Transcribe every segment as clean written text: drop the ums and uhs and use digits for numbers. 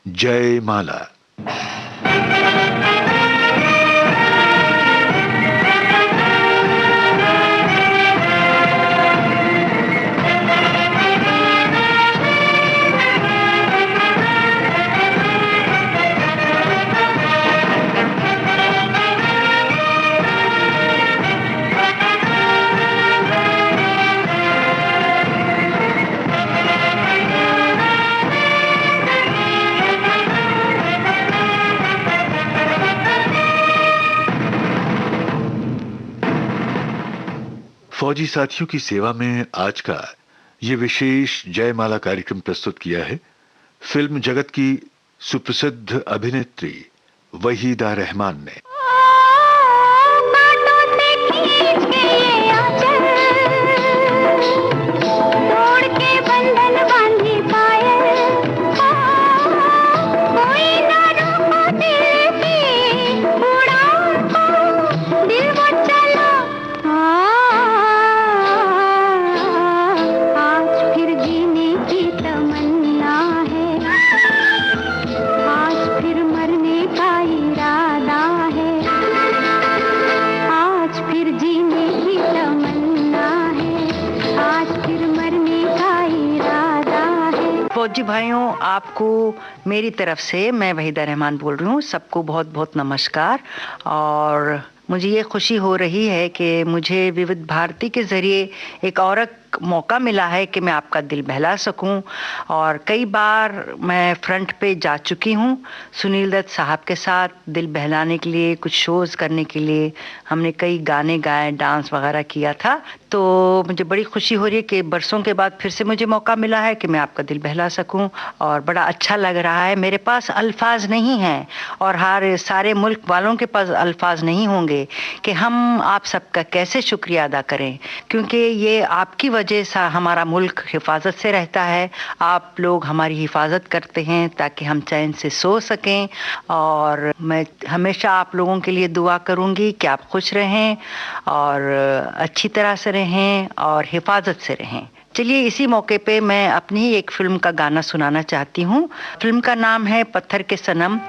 जय माला। फौजी साथियों की सेवा में आज का ये विशेष जयमाला कार्यक्रम प्रस्तुत किया है फिल्म जगत की सुप्रसिद्ध अभिनेत्री वहीदा रहमान ने। फौजी भाइयों, आपको मेरी तरफ से मैं वहीदा रहमान बोल रही हूँ। सबको बहुत बहुत नमस्कार। और मुझे ये खुशी हो रही है कि मुझे विविध भारती के ज़रिए एक और मौका मिला है कि मैं आपका दिल बहला सकूं। और कई बार मैं फ्रंट पे जा चुकी हूं सुनील दत्त साहब के साथ दिल बहलाने के लिए, कुछ शोज़ करने के लिए। हमने कई गाने गाए, डांस वगैरह किया था। तो मुझे बड़ी खुशी हो रही है कि बरसों के बाद फिर से मुझे मौका मिला है कि मैं आपका दिल बहला सकूं और बड़ा अच्छा लग रहा है। मेरे पास अल्फाज नहीं हैं और हर सारे मुल्क वालों के पास अल्फाज नहीं होंगे कि हम आप सबका कैसे शुक्रिया अदा करें, क्योंकि ये आपकी वजह से हमारा मुल्क हिफाजत से रहता है। आप लोग हमारी हिफाजत करते हैं ताकि हम चैन से सो सकें। और मैं हमेशा आप लोगों के लिए दुआ करूंगी कि आप खुश रहें और अच्छी तरह से रहें और हिफाजत से रहें। चलिए, इसी मौके पे मैं अपनी ही एक फिल्म का गाना सुनाना चाहती हूँ। फिल्म का नाम है पत्थर के सनम।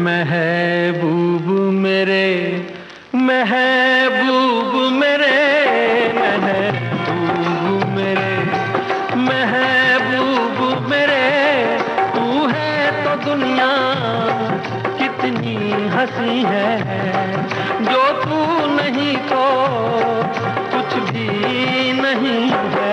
महबूब मेरे, महबूब मेरे, महबूब मेरे, महबूब मेरे, तू है तो दुनिया कितनी हंसी है, जो तू नहीं तो कुछ भी नहीं है।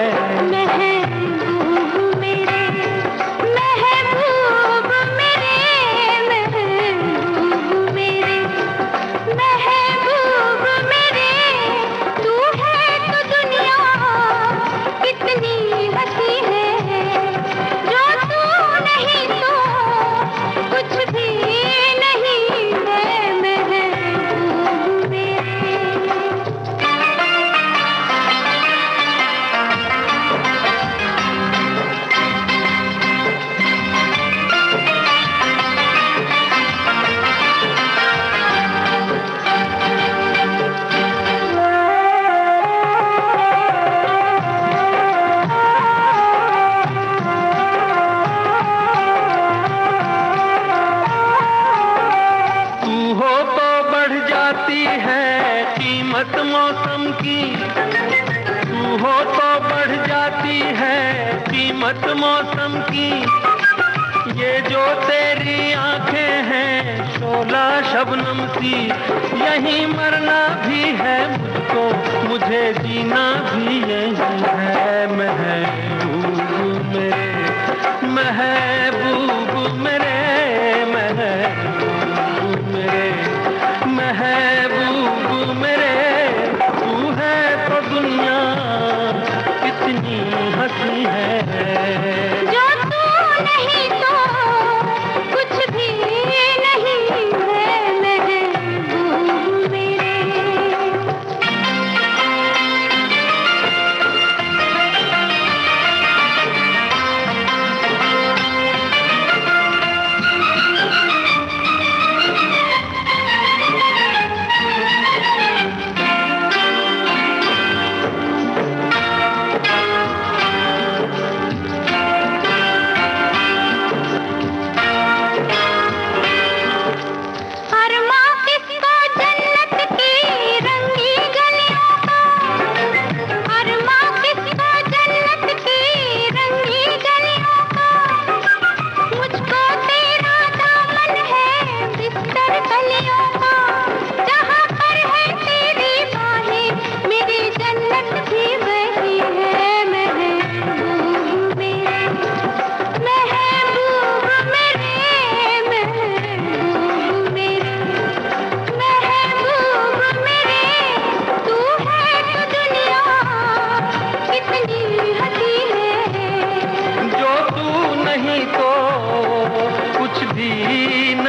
मौसम की तू हो तो बढ़ जाती है कीमत मौसम की। ये जो तेरी आंखें हैं शोला शबनम सी, यही मरना भी है मुझको, मुझे जीना भी यही है। महबूब मेरे, महबूब मेरे, महबूब मेरे, महबूब मेरे, तू है तो दुनिया कितनी हंसी है, जो तू नहीं तो कुछ भी नहीं है। महबूब मेरे,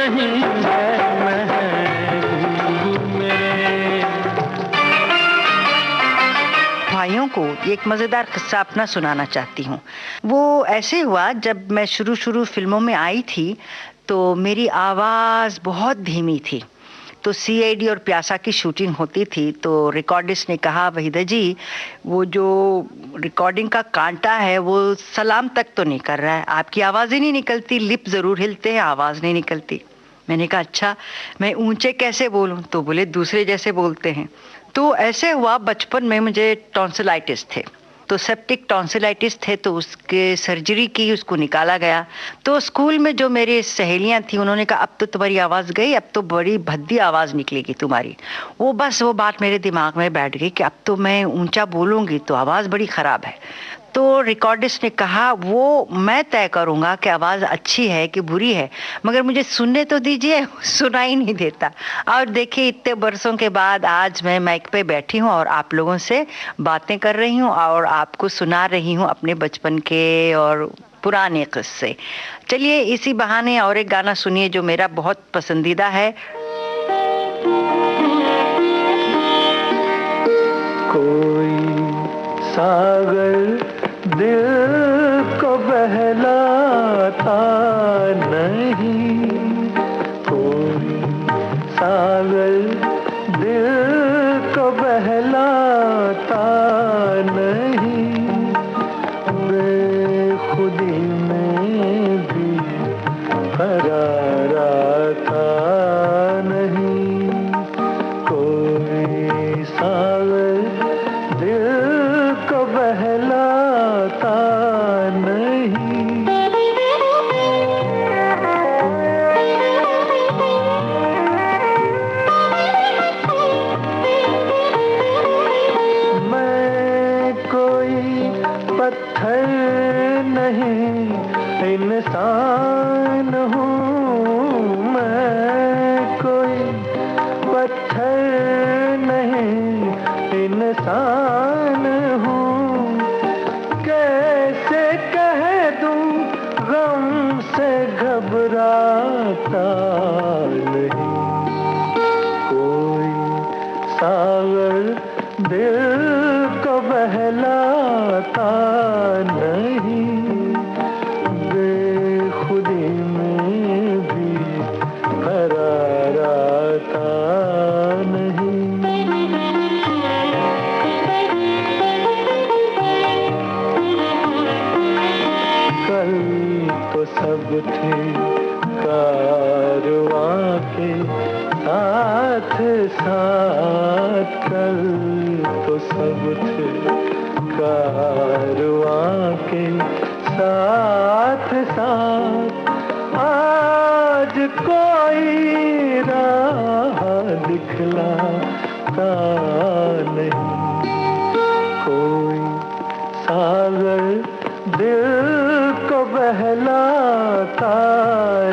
नहीं है महबूब मेरे। भाइयों को एक मजेदार किस्सा अपना सुनाना चाहती हूँ। वो ऐसे हुआ, जब मैं शुरू फिल्मों में आई थी तो मेरी आवाज़ बहुत धीमी थी। तो सीआईडी और प्यासा की शूटिंग होती थी, तो रिकॉर्डिस्ट ने कहा, वहीदा जी वो जो रिकॉर्डिंग का कांटा है वो सलाम तक तो नहीं कर रहा है, आपकी आवाज़ ही नहीं निकलती, लिप ज़रूर हिलते हैं, आवाज़ नहीं निकलती। मैंने कहा अच्छा, मैं ऊंचे कैसे बोलूं? तो बोले दूसरे जैसे बोलते हैं। तो ऐसे हुआ, बचपन में मुझे टॉन्सिलाइटिस थे, तो सेप्टिक टॉन्सिलाइटिस थे, तो उसके सर्जरी की, उसको निकाला गया। तो स्कूल में जो मेरी सहेलियां थी उन्होंने कहा अब तो तुम्हारी आवाज़ गई, अब तो बड़ी भद्दी आवाज़ निकलेगी तुम्हारी। वो बात मेरे दिमाग में बैठ गई कि अब तो मैं ऊंचा बोलूँगी तो आवाज़ बड़ी ख़राब है। तो रिकॉर्डिस्ट ने कहा वो मैं तय करूंगा कि आवाज़ अच्छी है कि बुरी है, मगर मुझे सुनने तो दीजिए। सुना ही नहीं देता। और देखिए इतने बरसों के बाद आज मैं माइक पे बैठी हूँ और आप लोगों से बातें कर रही हूँ और आपको सुना रही हूँ अपने बचपन के और पुराने किस्से। चलिए इसी बहाने और एक गाना सुनिए जो मेरा बहुत पसंदीदा है। कोई सागर दिल को बहलाता नहीं, कोई सागर दिल को बहलाता नहीं, बेखुदी में भी करार आता नहीं, कोई सागर दिल को बहलाता नहीं। मैं कोई पत्थर नहीं इंसान हूँ, मैं कोई पत्थर नहीं इंसान हूँ, कैसे कह दूँ गम से घबराता नहीं, कोई सागर दिल को बहलाता नहीं, बेखुदी में भी करार आता नहीं। कल तो सब थे कारवां के साथ साथ, कल तो सब थे कारवां के साथ साथ, आज कोई राह दिखलाता नहीं, कोई सागर दिल को बहलाता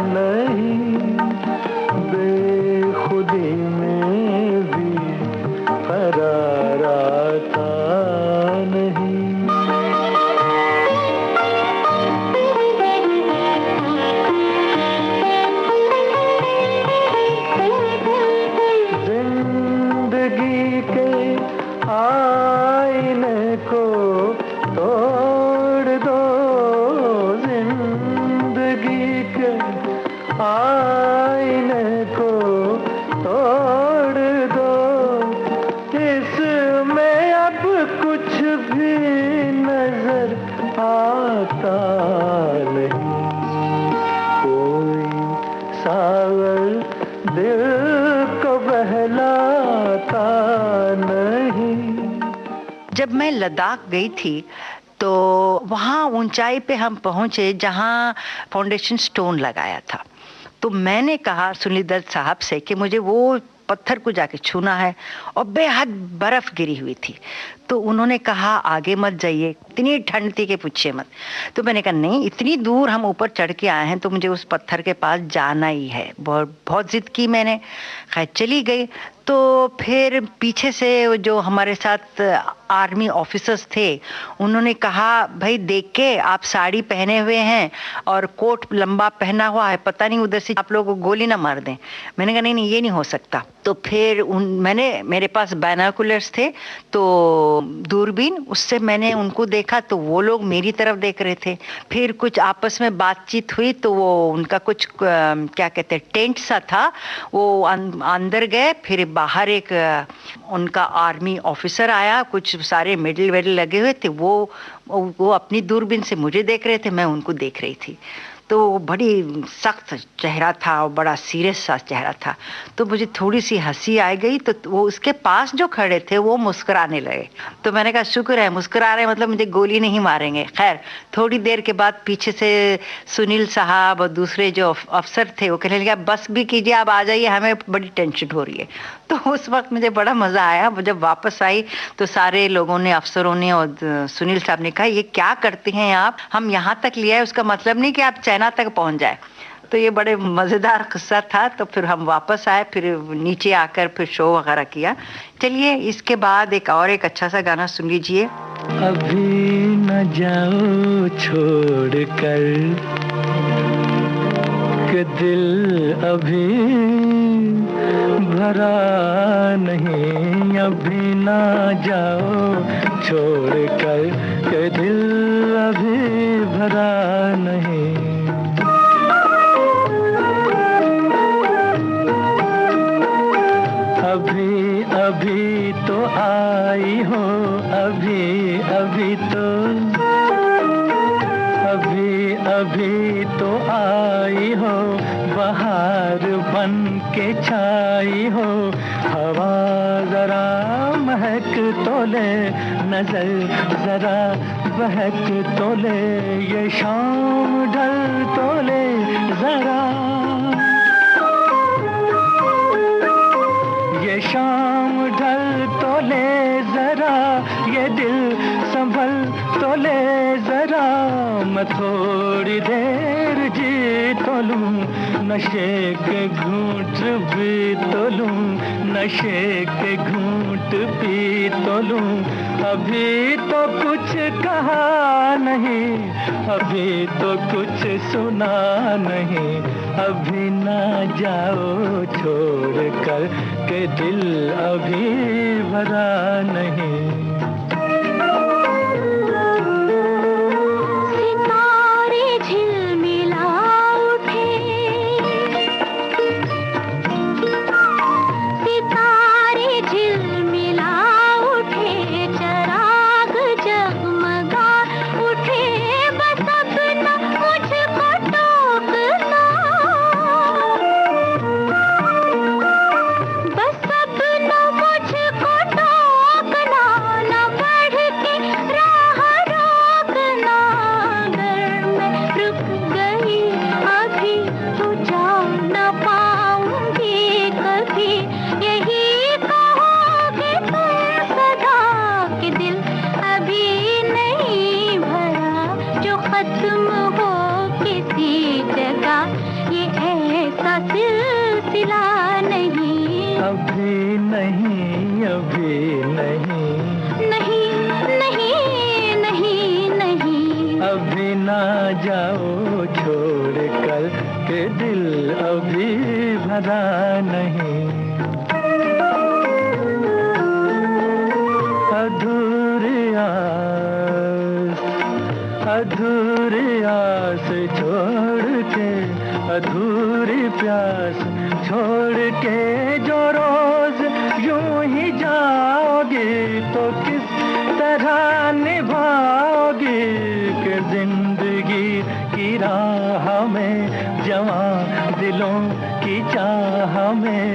नहीं, बेखुदी में भी करार आता नहीं। जिंदगी के आईने को तोड़ दो, जिंदगी के आईने को तोड़ दो, इसमें अब कुछ भी नजर आता नहीं, कोई सागर दिल को बहलाता नहीं। जब मैं लद्दाख गई थी तो वहाँ ऊंचाई पे हम पहुँचे जहाँ फाउंडेशन स्टोन लगाया था। तो मैंने कहा सुनील दत्त साहब से कि मुझे वो पत्थर को जाके छूना है, और बेहद बर्फ गिरी हुई थी। तो उन्होंने कहा आगे मत जाइए, इतनी ठंड थी कि पूछिए मत। तो मैंने कहा नहीं, इतनी दूर हम ऊपर चढ़ के आए हैं तो मुझे उस पत्थर के पास जाना ही है। बहुत जिद की मैंने, खैर चली गई। तो फिर पीछे से जो हमारे साथ आर्मी ऑफिसर्स थे, उन्होंने कहा भाई देख के आप साड़ी पहने हुए हैं और कोट लंबा पहना हुआ है, पता नहीं उधर से आप लोगों को गोली ना मार दें। मैंने कहा नहीं नहीं ये नहीं हो सकता। तो फिर मेरे पास बायनोकुलर्स थे, तो दूरबीन, उससे मैंने उनको देखा तो वो लोग मेरी तरफ देख रहे थे। फिर कुछ आपस में बातचीत हुई तो वो उनका कुछ क्या कहते हैं टेंट सा था, वो अंदर गए। फिर बाहर एक उनका आर्मी ऑफिसर आया, कुछ सारे मेडल वेडल लगे हुए थे, वो अपनी दूरबीन से मुझे देख रहे थे, मैं उनको देख रही थी। तो बड़ी सख्त चेहरा था और बड़ा सीरियस सा चेहरा था। तो मुझे थोड़ी सी हंसी आ गई। तो वो उसके पास जो खड़े थे वो मुस्कुराने लगे। तो मैंने कहा शुक्र है मुस्कुरा रहे, मतलब मुझे गोली नहीं मारेंगे। खैर थोड़ी देर के बाद पीछे से सुनील साहब और दूसरे जो अफसर थे वो कहने लगे बस भी कीजिए, आप आ जाइए, हमें बड़ी टेंशन हो रही है। तो उस वक्त मुझे बड़ा मज़ा आया। जब वापस आई तो सारे लोगों ने, अफसरों ने और सुनील साहब ने कहा ये क्या करते हैं आप, हम यहाँ तक ले आए, उसका मतलब नहीं कि आप चाइना तक पहुँच जाए। तो ये बड़े मज़ेदार किस्सा था। तो फिर हम वापस आए, फिर नीचे आकर फिर शो वगैरह किया। चलिए इसके बाद एक अच्छा सा गाना सुन लीजिए। अभी न जाओ छोड़ कर कि दिल अभी भरा नहीं, अभी ना जाओ छोड़ कर कि दिल अभी भरा नहीं। अभी अभी तो आई हो, अभी अभी तो, अभी अभी तो आई हो, बहार बन के छाई हो। हवा जरा महक तो ले, नजर जरा बहक तो ले, ये शाम ढल तो ले जरा, ये शाम ढल तो ले जरा, ये दिल संभल तो ले जरा। मैं थोड़ी देर जी तो लूं, नशे के घूंट भी तो लूं, नशे के घूंट पी तो लूं। अभी तो कुछ कहा नहीं, अभी तो कुछ सुना नहीं, अभी ना जाओ छोड़ कर के दिल अभी भरा नहीं। जाओ छोड़ कर के दिल अभी भरा नहीं। अधूरी आस छोड़ के, अधूरी प्यास छोड़ के जो रोज यूं ही जाओगी तो किस तरह निभाओगी कि जिंदगी की राह में जवां दिलों की चाह में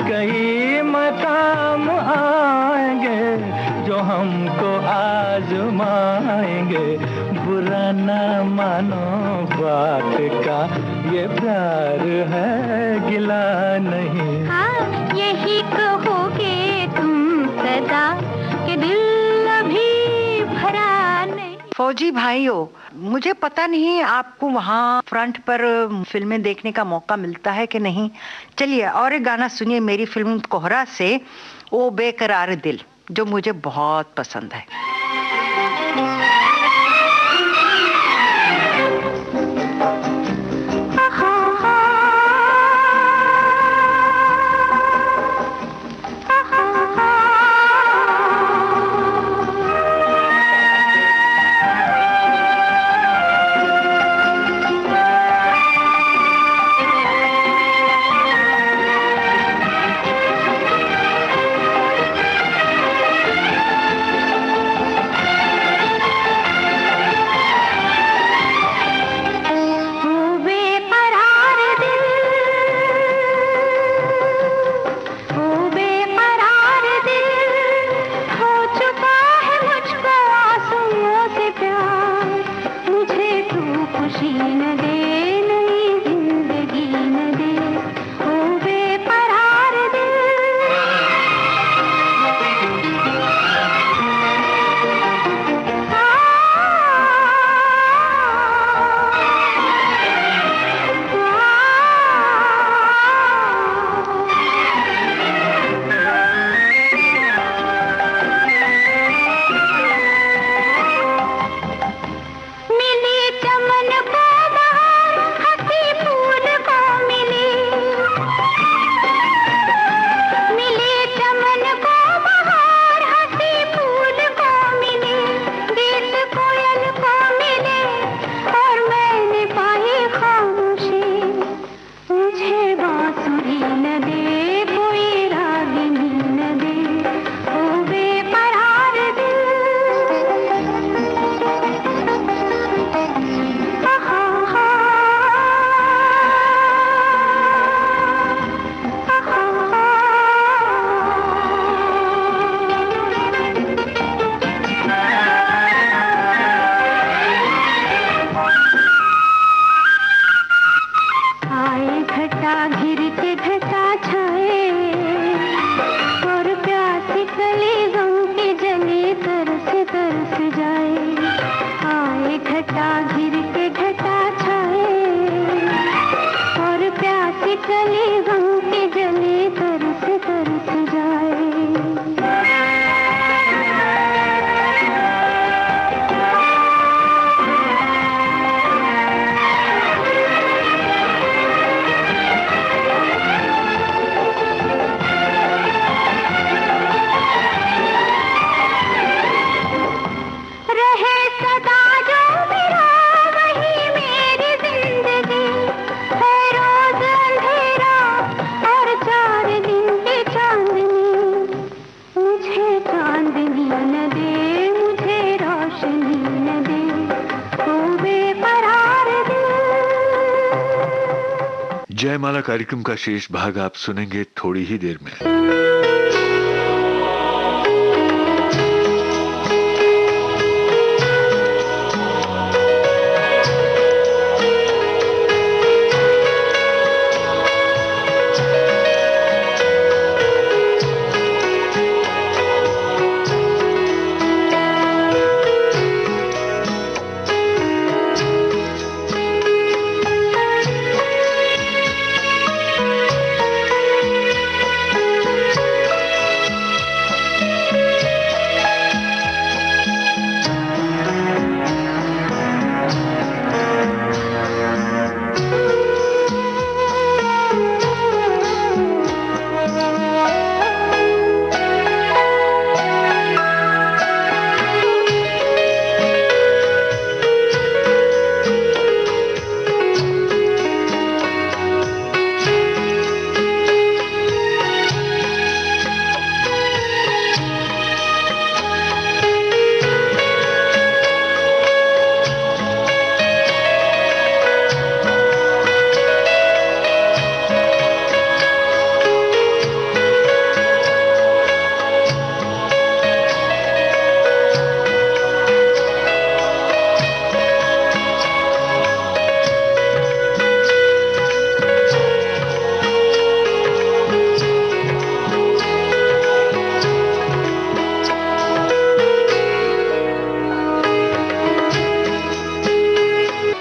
कई मकाम आएंगे जो हमको आजमाएंगे। बुरा न मानो बात का, ये प्यार है गिला नहीं। हाँ, यही कहोगे तुम सदा कि दिल अभी भरा नहीं। फौजी भाइयों, मुझे पता नहीं आपको वहाँ फ्रंट पर फिल्में देखने का मौका मिलता है कि नहीं। चलिए और एक गाना सुनिए मेरी फिल्म कोहरा से, ओ बेकरार दिल। जो मुझे बहुत पसंद है। जयमाला कार्यक्रम का शेष भाग आप सुनेंगे थोड़ी ही देर में।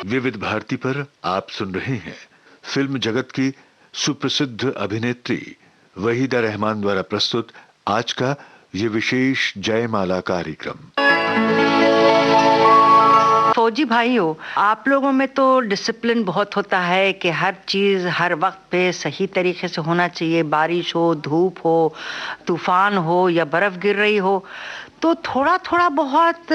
विविध भारती पर आप सुन रहे हैं फिल्म जगत की सुप्रसिद्ध अभिनेत्री वहीदा रहमान द्वारा प्रस्तुत आज का ये विशेष जयमाला कार्यक्रम। फौजी भाइयों, आप लोगों में तो डिसिप्लिन बहुत होता है कि हर चीज़ हर वक्त पे सही तरीके से होना चाहिए, बारिश हो, धूप हो, तूफान हो या बर्फ़ गिर रही हो। तो थोड़ा थोड़ा बहुत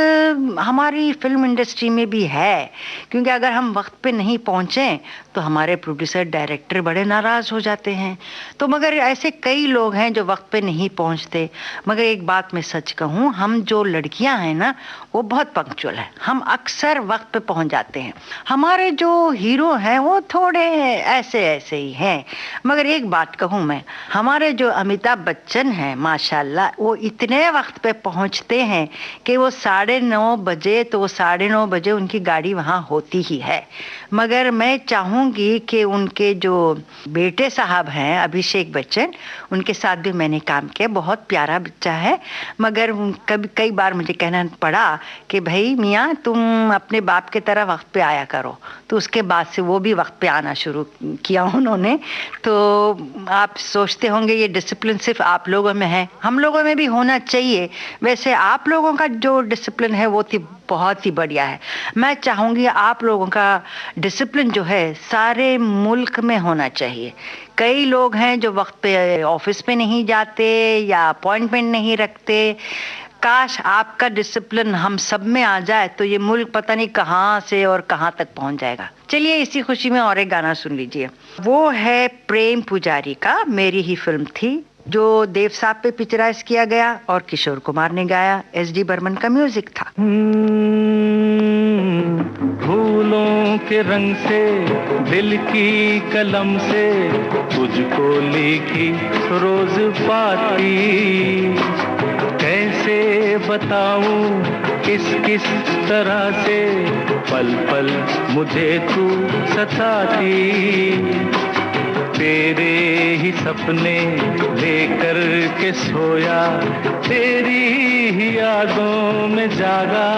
हमारी फिल्म इंडस्ट्री में भी है, क्योंकि अगर हम वक्त पे नहीं पहुँचें तो हमारे प्रोड्यूसर डायरेक्टर बड़े नाराज़ हो जाते हैं। तो मगर ऐसे कई लोग हैं जो वक्त पे नहीं पहुँचते। मगर एक बात मैं सच कहूँ, हम जो लड़कियां हैं ना वो बहुत पंक्चुअल है, हम अक्सर वक्त पे पहुँच जाते हैं। हमारे जो हीरो हैं वो थोड़े ऐसे ऐसे ही हैं। मगर एक बात कहूँ मैं, हमारे जो अमिताभ बच्चन हैं माशाल्लाह, वो इतने वक्त पे पहुँचते हैं कि वो 9:30 बजे तो वो 9:30 बजे उनकी गाड़ी वहाँ होती ही है। मगर मैं चाहूँगी कि उनके जो बेटे साहब हैं अभिषेक बच्चन, उनके साथ भी मैंने काम किया, बहुत प्यारा बच्चा है। मगर कभी कई बार मुझे कहना पड़ा कि भाई मियाँ तुम अपने बाप के तरह वक्त पे आया करो। तो उसके बाद से वो भी वक्त पे आना शुरू किया उन्होंने। तो आप सोचते होंगे ये डिसिप्लिन सिर्फ आप लोगों में है, हम लोगों में भी होना चाहिए। वैसे आप लोगों का जो डिसिप्लिन है वो बहुत ही बढ़िया है। मैं चाहूँगी आप लोगों का डिसिप्लिन जो है सारे मुल्क में होना चाहिए। कई लोग हैं जो वक्त पे ऑफिस पे नहीं जाते या अपॉइंटमेंट नहीं रखते। काश आपका डिसिप्लिन हम सब में आ जाए तो ये मुल्क पता नहीं कहाँ से और कहाँ तक पहुँच जाएगा। चलिए इसी खुशी में और एक गाना सुन लीजिए। वो है प्रेम पुजारी का, मेरी ही फिल्म थी, जो देव साहब पे पिक्चराइज किया गया और किशोर कुमार ने गाया। एस.डी. बर्मन का म्यूजिक था। फूलों के रंग से दिल की कलम से तुझको लिखी रोज पाती, कैसे बताऊं किस किस तरह से पल पल मुझे तू सताती। तेरे ही सपने लेकर के सोया, तेरी ही यादों में जागा,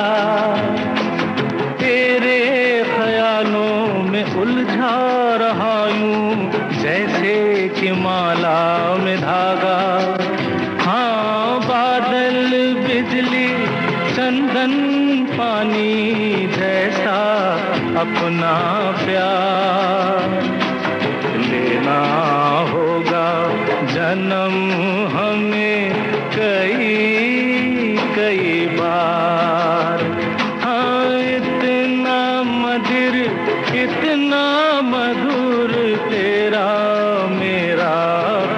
तेरे ख्यालों में उलझा रहा यूं जैसे कि माला में धागा। हाँ बादल बिजली चंदन पानी जैसा अपना प्यार लेना होगा जन्म हमें कई कई बार। हाँ इतना मधुर इतना मधुर तेरा मेरा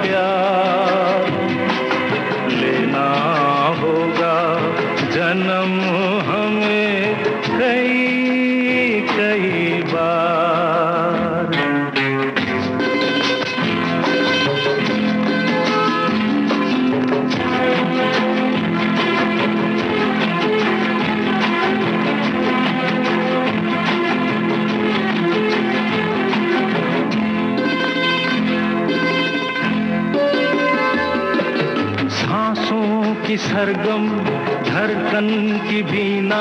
प्यार, लेना होगा जन्म हमें कई कई बार। की सरगम धड़कन की बीना,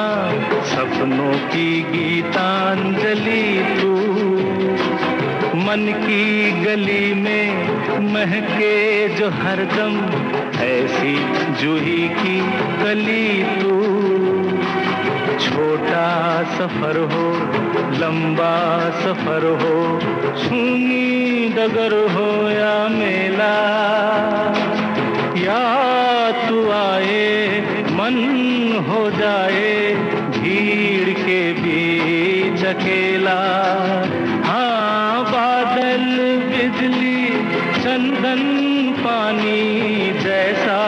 सपनों की गीतांजलि तू, मन की गली में महके जो हरदम ऐसी जूही की कली तू। छोटा सफर हो लंबा सफर हो, सुनी डगर हो या मेला, या तू आए मन हो जाए भीड़ के बीच अकेला। हाँ बादल बिजली चंदन पानी जैसा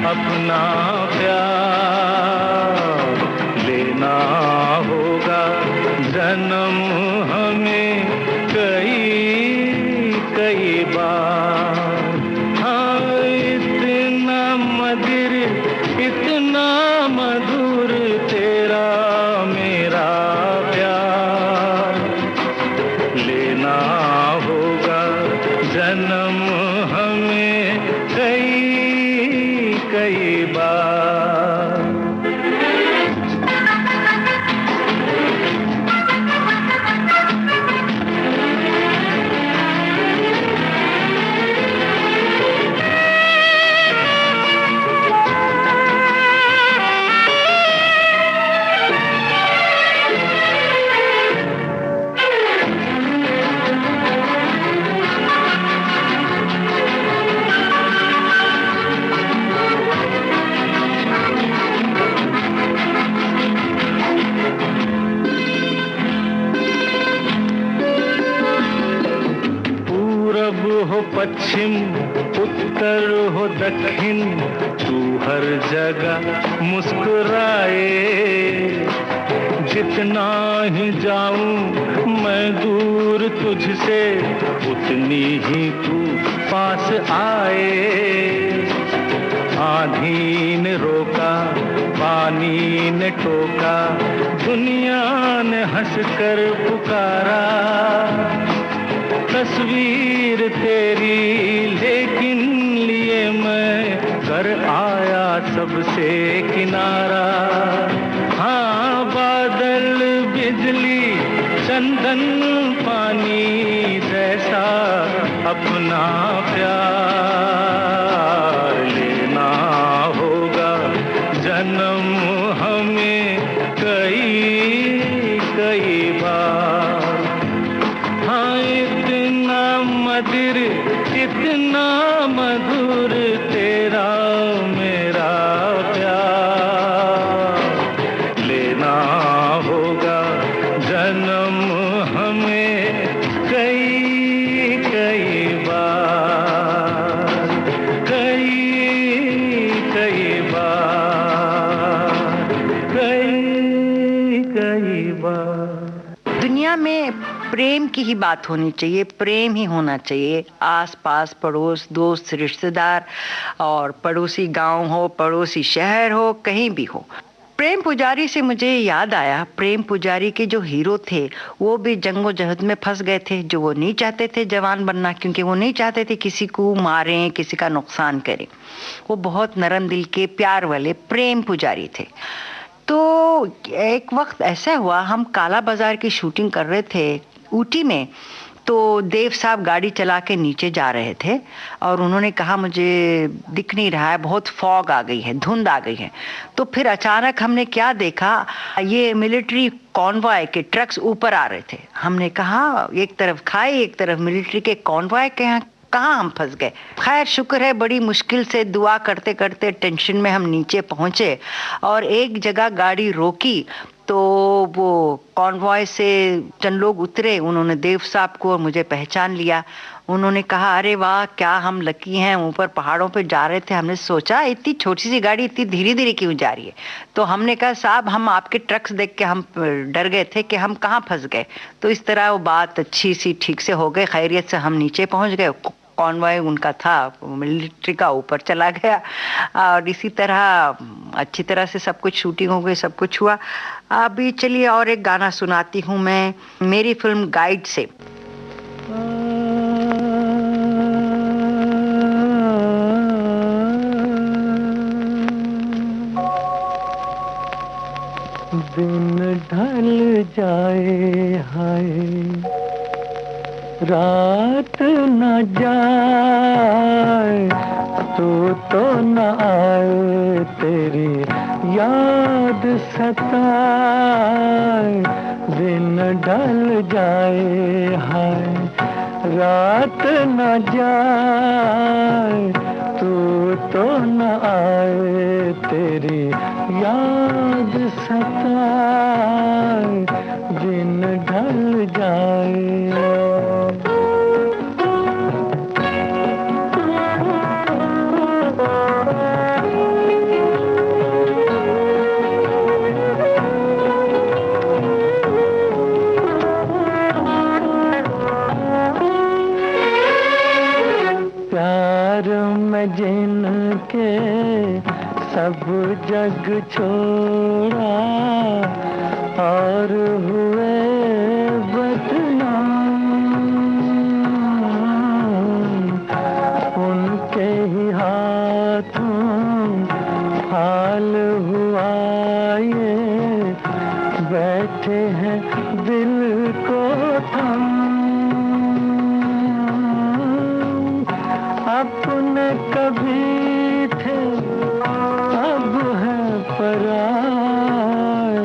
अपना प्यार लेना होगा जन्म हमें कई कई बार। इतना मधुर तेरा मेरा प्यार, लेना होगा जन्म हमें कई कई बार। पश्चिम उत्तर हो दक्षिण, तू हर जगह मुस्कुराए। जितना ही जाऊं मैं दूर तुझसे, उतनी ही तू पास आए। आंधी ने रोका, पानी ने टोका, दुनिया ने हंसकर पुकारा। तस्वीर तेरी लेकिन लिए मैं कर आया सबसे किनारा। हाँ, बादल बिजली चंदन पानी जैसा अपना प्यार लेना होगा जन्म हमें कई कई बार। हाँ, इतना मधुर इतना मधुर तेरा मेरा प्यार लेना होगा जन्म हमें कई कई बार, कई कई बार, कई कई बार। दुनिया में प्रेम की ही बात होनी चाहिए, प्रेम ही होना चाहिए। आस पास पड़ोस, दोस्त, रिश्तेदार और पड़ोसी गांव हो, पड़ोसी शहर हो, कहीं भी हो। प्रेम पुजारी से मुझे याद आया, प्रेम पुजारी के जो हीरो थे वो भी जंगोजहद में फंस गए थे। जो वो नहीं चाहते थे जवान बनना, क्योंकि वो नहीं चाहते थे किसी को मारें, किसी का नुकसान करें। वो बहुत नरम दिल के प्यार वाले प्रेम पुजारी थे। तो एक वक्त ऐसा हुआ, हम काला बाजार की शूटिंग कर रहे थे ऊटी में। तो देव साहब गाड़ी चला के नीचे जा रहे थे और उन्होंने कहा मुझे दिख नहीं रहा है, बहुत फॉग आ गई है, धुंध आ गई है। तो फिर अचानक हमने क्या देखा, ये मिलिट्री कॉन्वॉय के ट्रक्स ऊपर आ रहे थे। हमने कहा एक तरफ खाई एक तरफ मिलिट्री के कॉन्वॉय के, यहाँ कहाँ हम फंस गए। खैर शुक्र है, बड़ी मुश्किल से दुआ करते करते टेंशन में हम नीचे पहुंचे और एक जगह गाड़ी रोकी। तो वो कॉन्वॉय से चंद लोग उतरे, उन्होंने देव साहब को और मुझे पहचान लिया। उन्होंने कहा अरे वाह क्या हम लकी हैं, ऊपर पहाड़ों पे जा रहे थे, हमने सोचा इतनी छोटी सी गाड़ी इतनी धीरे धीरे क्यों जा रही है। तो हमने कहा साहब हम आपके ट्रक्स देख के हम डर गए थे कि हम कहाँ फंस गए। तो इस तरह वो बात अच्छी सी ठीक से हो गई, खैरियत से हम नीचे पहुंच गए। कॉन्वॉय उनका था मिलिट्री का, ऊपर चला गया और इसी तरह अच्छी तरह से सब कुछ शूटिंग हो गई, सब कुछ हुआ। अभी चलिए और एक गाना सुनाती हूँ मैं मेरी फिल्म गाइड से। दिन ढल जाए हाय, रात न जाए, तो न आए तेरी याद सताए। दिन ढल जाए हाय, रात न जाए, तो न आए तेरी याद सताए। दिन ढल जाए। जिनके सब जग छोड़ा और हुए बदनाम, उनके ही हाथों हाल हुआ ये, बैठे हैं दिल को थम। अपने कभी थे अब है पराए।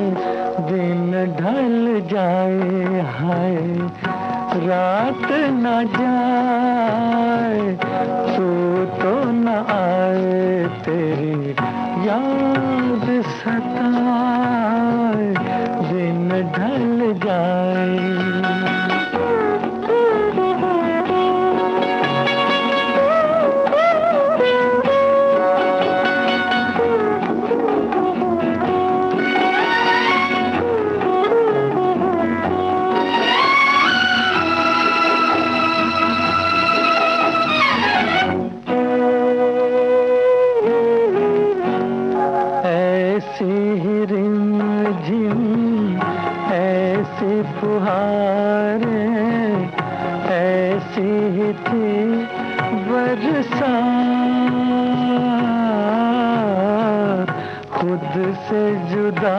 दिन ढल जाए हाय, रात न जाए, तो न आए तेरी याद सताए। दिन ढल जाए। फुहारें ऐसी ही थी बरसात, खुद से जुदा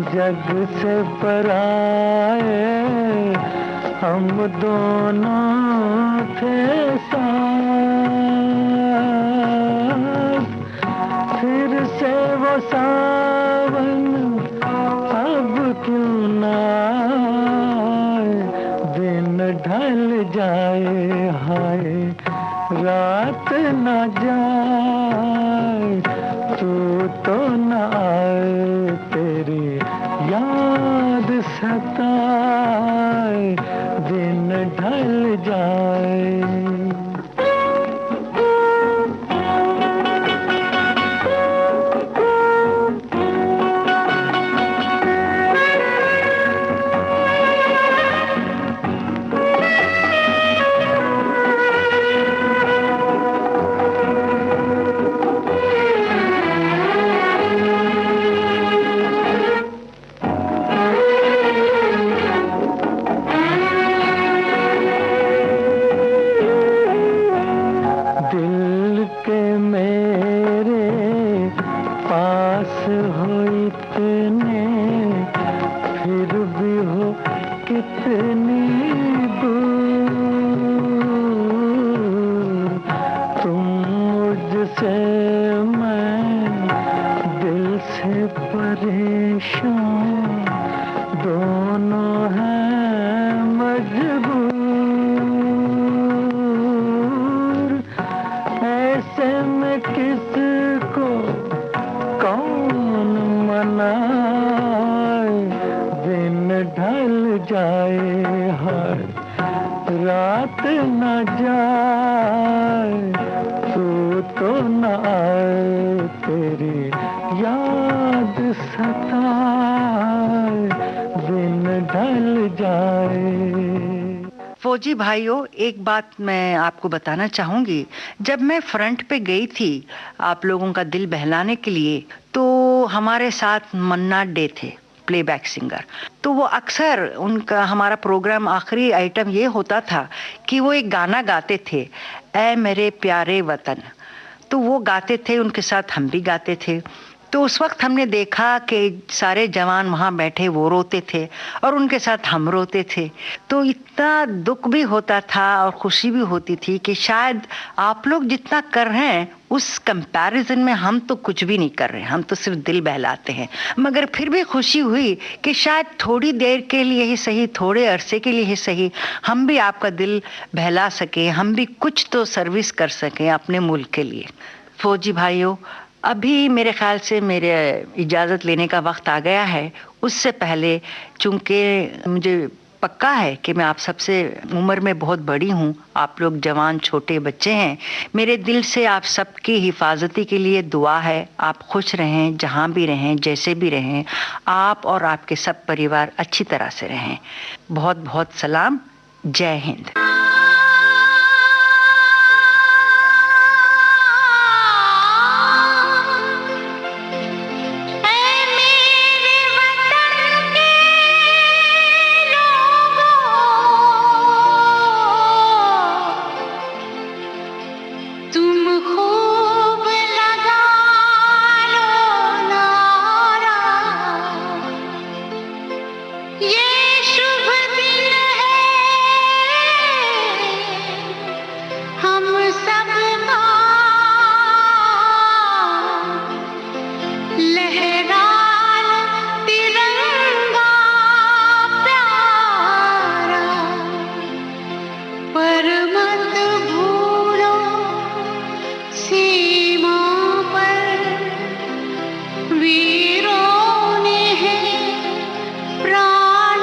जग से पराए हम दोनों थे साथ। फिर से वो सावन अब क्यों ना आए, दिन ढल जाए हाय रात न जाए, तू तो न आए तेरी याद सताए, दिन ढल जाए। रात न जाए, तू तो न आए तेरी याद सताए, दिन ढल जाए। फौजी भाइयों, एक बात मैं आपको बताना चाहूंगी। जब मैं फ्रंट पे गई थी आप लोगों का दिल बहलाने के लिए, तो हमारे साथ मन्ना डे थे, प्लेबैक सिंगर। तो वो अक्सर उनका हमारा प्रोग्राम आखिरी आइटम ये होता था कि वो एक गाना गाते थे, ऐ मेरे प्यारे वतन। तो वो गाते थे, उनके साथ हम भी गाते थे। तो उस वक्त हमने देखा कि सारे जवान वहाँ बैठे, वो रोते थे और उनके साथ हम रोते थे। तो इतना दुख भी होता था और खुशी भी होती थी कि शायद आप लोग जितना कर रहे हैं उस कंपैरिजन में हम तो कुछ भी नहीं कर रहे, हम तो सिर्फ दिल बहलाते हैं। मगर फिर भी खुशी हुई कि शायद थोड़ी देर के लिए ही सही, थोड़े अरसे के लिए ही सही, हम भी आपका दिल बहला सके, हम भी कुछ तो सर्विस कर सकें अपने मुल्क के लिए। फौजी भाइयों, अभी मेरे ख्याल से मेरे इजाज़त लेने का वक्त आ गया है। उससे पहले, चूंकि मुझे पक्का है कि मैं आप सबसे उम्र में बहुत बड़ी हूँ, आप लोग जवान छोटे बच्चे हैं, मेरे दिल से आप सबकी हिफाजती के लिए दुआ है। आप खुश रहें, जहाँ भी रहें, जैसे भी रहें, आप और आपके सब परिवार अच्छी तरह से रहें। बहुत बहुत सलाम। जय हिंद। वीरों ने है प्राण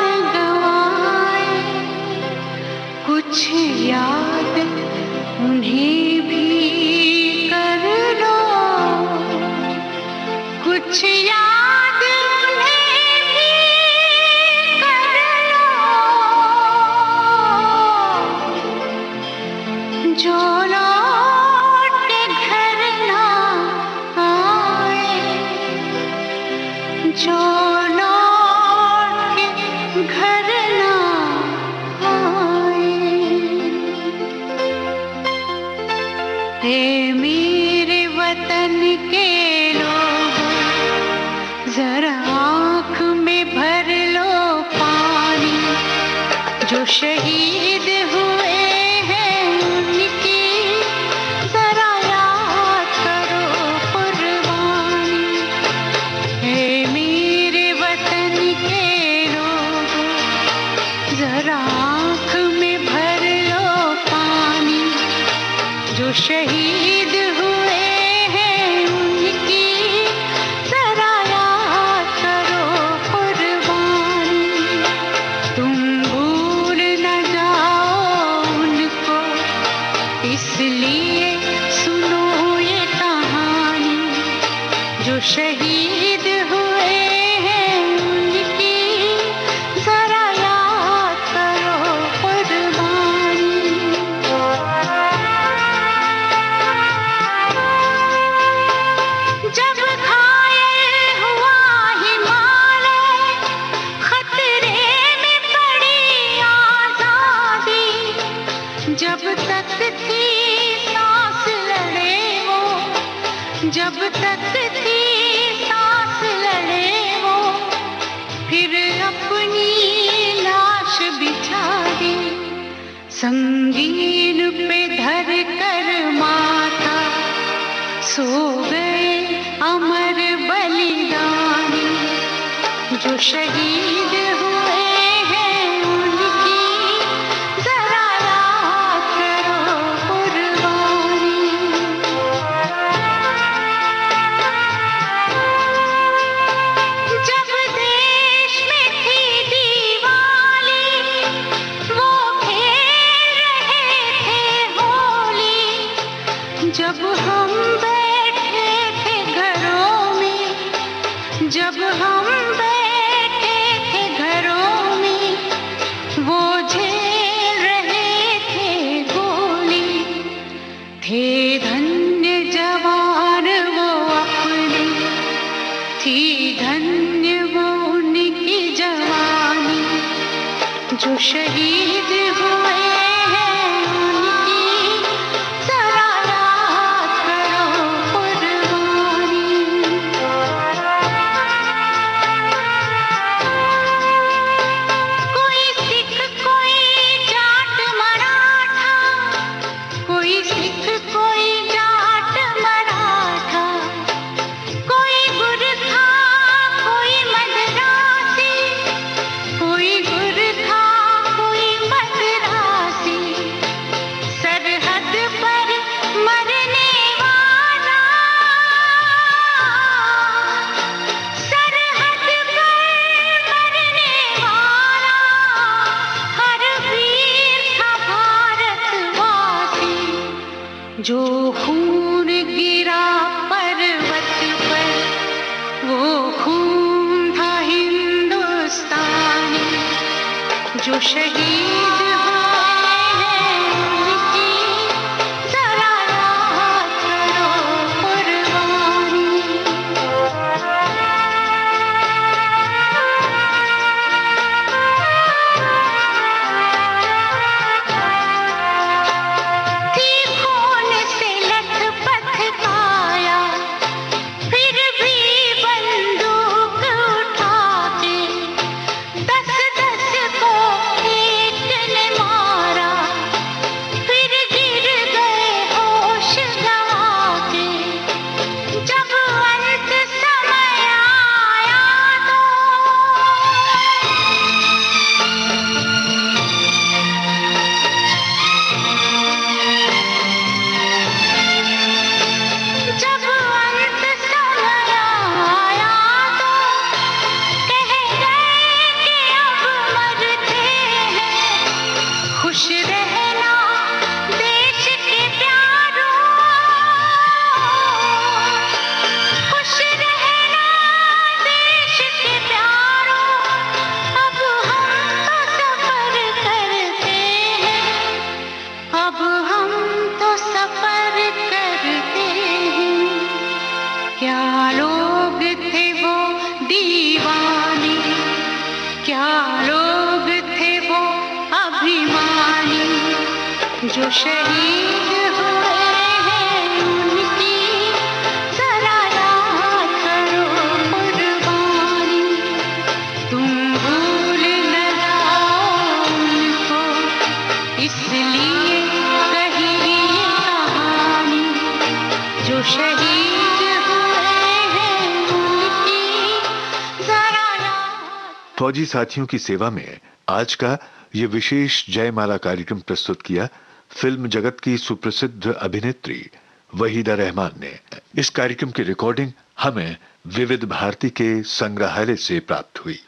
शहीद हुए हैं उनकी जरा याद करो कुर्बानी। तुम भूल न जाओ उनको, इसलिए सुनो ये कहानी। जो शहीद हुए हैं उनकी जरा याद करो कुर्बानी। जब घायल हुआ हिमालय, खतरे में पड़ी आजादी, जब तक थी सांस लड़े वो, जब तक थी सांस लड़े वो, फिर अपनी लाश बिछा दी। संगीन पे धर कर माथा, सो गए अमर बलिदानी। जो शहीद हुए हैं उनकी जरा याद करो कुर्बानी। जब देश में थी दिवाली, वो खेल रहे थे होली। जब हम बैठे थे घरों में, जब हम बैठे थे घरों में, वो झेल रहे थे गोली। थे धन्य जवान वो अपने, थी धन्य वो उनकी जवानी। जो शहीद हुए हैं उनकी जरा याद करो कुर्बानी। कोई सिख कोई जाट मराठा, कोई सिख कोई जाट मराठा, कोई गुरखा कोई मद्रासी, कोई गुरखा कोई मद्रासी। सरहद पर मरने वाला, सरहद पर मरने वाला, हर वीर था भारतवासी। जो खून गिरा पर्वत पर, वो खून था हिंदुस्तानी। जो शहीद हुए हैं उनकी जरा याद करो कुर्बानी। थी खून से लथपथ काया, फिर भी बंदूक उठा के 10-10 को एक ने मारा। फिर गिर गए होश गंवा के, जब अंत समय आया तो जब अंत समय आया तो कह गए कि अब मरते हैं। खुश रहना देश के प्यारों, खुश रहना देश के प्यारों। अब हम तो सफर करते हैं, अब हम तो सफर करते हैं। क्या लोग थे वो दीवाने, क्या लोग थे वो अभिमानी। जो शहीद हुए हैं उनकी जरा याद करो कुर्बानी। तुम भूल न जाओ उनको, इसलिए कही ये कहानी। जो शहीद हुए हैं उनकी जरा याद। फौजी साथियों की सेवा में आज का ये विशेष जयमाला कार्यक्रम प्रस्तुत किया फिल्म जगत की सुप्रसिद्ध अभिनेत्री वहीदा रहमान ने। इस कार्यक्रम की रिकॉर्डिंग हमें विविध भारती के संग्रहालय से प्राप्त हुई।